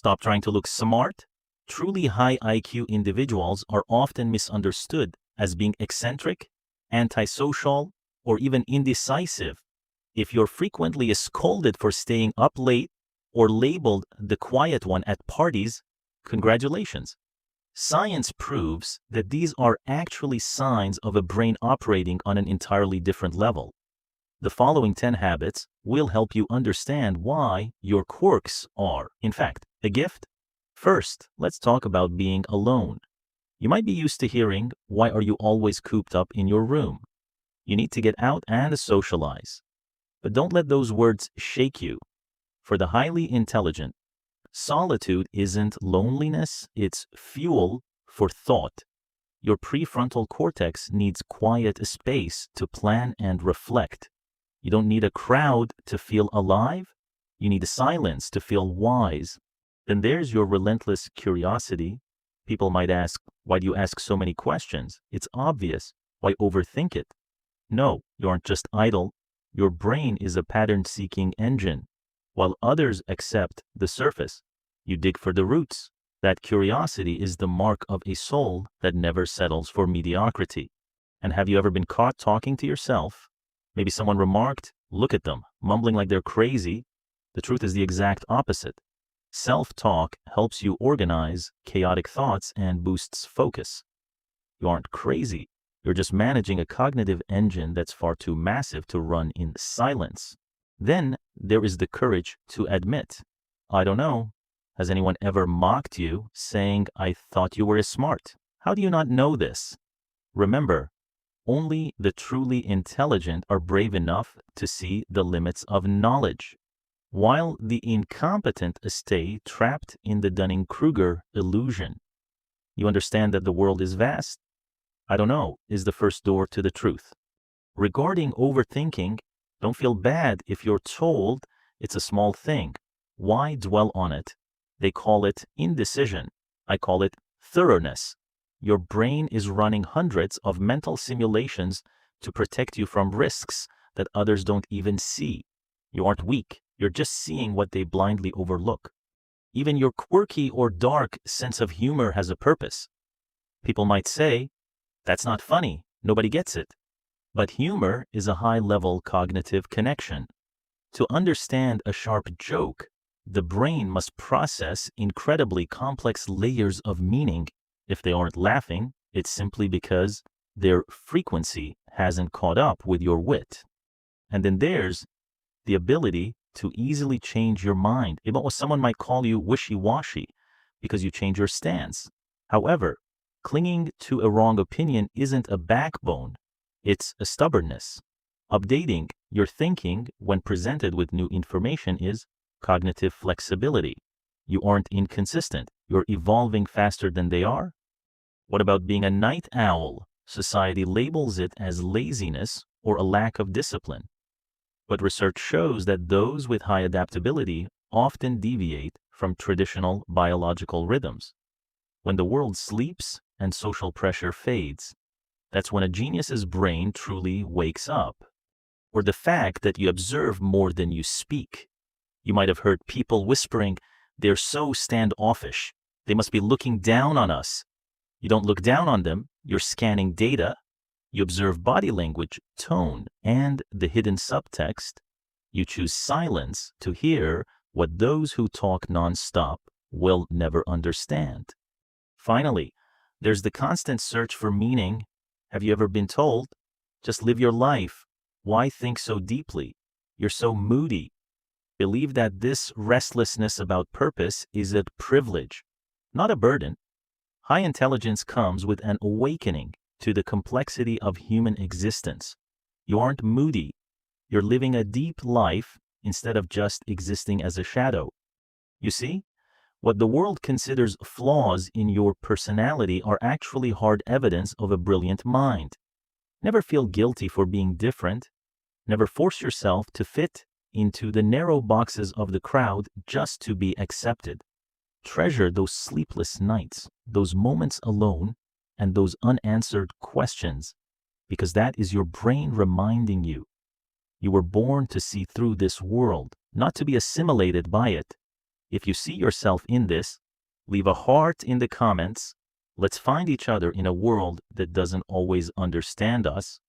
Stop trying to look smart. Truly high IQ individuals are often misunderstood as being eccentric, antisocial, or even indecisive. If you're frequently scolded for staying up late or labeled the quiet one at parties, congratulations. Science proves that these are actually signs of a brain operating on an entirely different level. The following 10 habits will help you understand why your quirks are, in fact, a gift. First, let's talk about being alone. You might be used to hearing, "Why are you always cooped up in your room?" You need to get out and socialize. But don't let those words shake you. For the highly intelligent, solitude isn't loneliness, it's fuel for thought. Your prefrontal cortex needs quiet space to plan and reflect. You don't need a crowd to feel alive. You need silence to feel wise. Then there's your relentless curiosity. People might ask, "Why do you ask so many questions? It's obvious. Why overthink it?" No, you aren't just idle. Your brain is a pattern-seeking engine. While others accept the surface, you dig for the roots. That curiosity is the mark of a soul that never settles for mediocrity. And have you ever been caught talking to yourself? Maybe someone remarked, "Look at them, mumbling like they're crazy." The truth is the exact opposite. Self-talk helps you organize chaotic thoughts and boosts focus. You aren't crazy. You're just managing a cognitive engine that's far too massive to run in silence. Then there is the courage to admit, "I don't know. Has anyone ever mocked you, saying, 'I thought you were smart'? How do you not know this?" Remember, only the truly intelligent are brave enough to see the limits of knowledge, while the incompetent stay trapped in the Dunning-Kruger illusion. You understand that the world is vast? "I don't know" is the first door to the truth. Regarding overthinking, don't feel bad if you're told it's a small thing. Why dwell on it? They call it indecision. I call it thoroughness. Your brain is running hundreds of mental simulations to protect you from risks that others don't even see. You aren't weak. You're just seeing what they blindly overlook. Even your quirky or dark sense of humor has a purpose. People might say, "That's not funny. Nobody gets it." But humor is a high-level cognitive connection. To understand a sharp joke, the brain must process incredibly complex layers of meaning. If they aren't laughing, it's simply because their frequency hasn't caught up with your wit. And then there's the ability to easily change your mind. Someone might call you wishy-washy because you change your stance. However, clinging to a wrong opinion isn't a backbone, it's a stubbornness. Updating your thinking when presented with new information is cognitive flexibility. You aren't inconsistent, you're evolving faster than they are. What about being a night owl? Society labels it as laziness or a lack of discipline. But research shows that those with high adaptability often deviate from traditional biological rhythms. When the world sleeps and social pressure fades, that's when a genius's brain truly wakes up. Or the fact that you observe more than you speak. You might have heard people whispering, "They're so standoffish. They must be looking down on us." You don't look down on them. You're scanning data. You observe body language, tone, and the hidden subtext. You choose silence to hear what those who talk nonstop will never understand. Finally, there's the constant search for meaning. Have you ever been told, "Just live your life. Why think so deeply? You're so moody"? Believe that this restlessness about purpose is a privilege, not a burden. High intelligence comes with an awakening to the complexity of human existence. You aren't moody. You're living a deep life instead of just existing as a shadow. You see, what the world considers flaws in your personality are actually hard evidence of a brilliant mind. Never feel guilty for being different. Never force yourself to fit into the narrow boxes of the crowd just to be accepted. Treasure those sleepless nights, those moments alone, and those unanswered questions, because that is your brain reminding you. You were born to see through this world, not to be assimilated by it. If you see yourself in this, leave a heart in the comments. Let's find each other in a world that doesn't always understand us.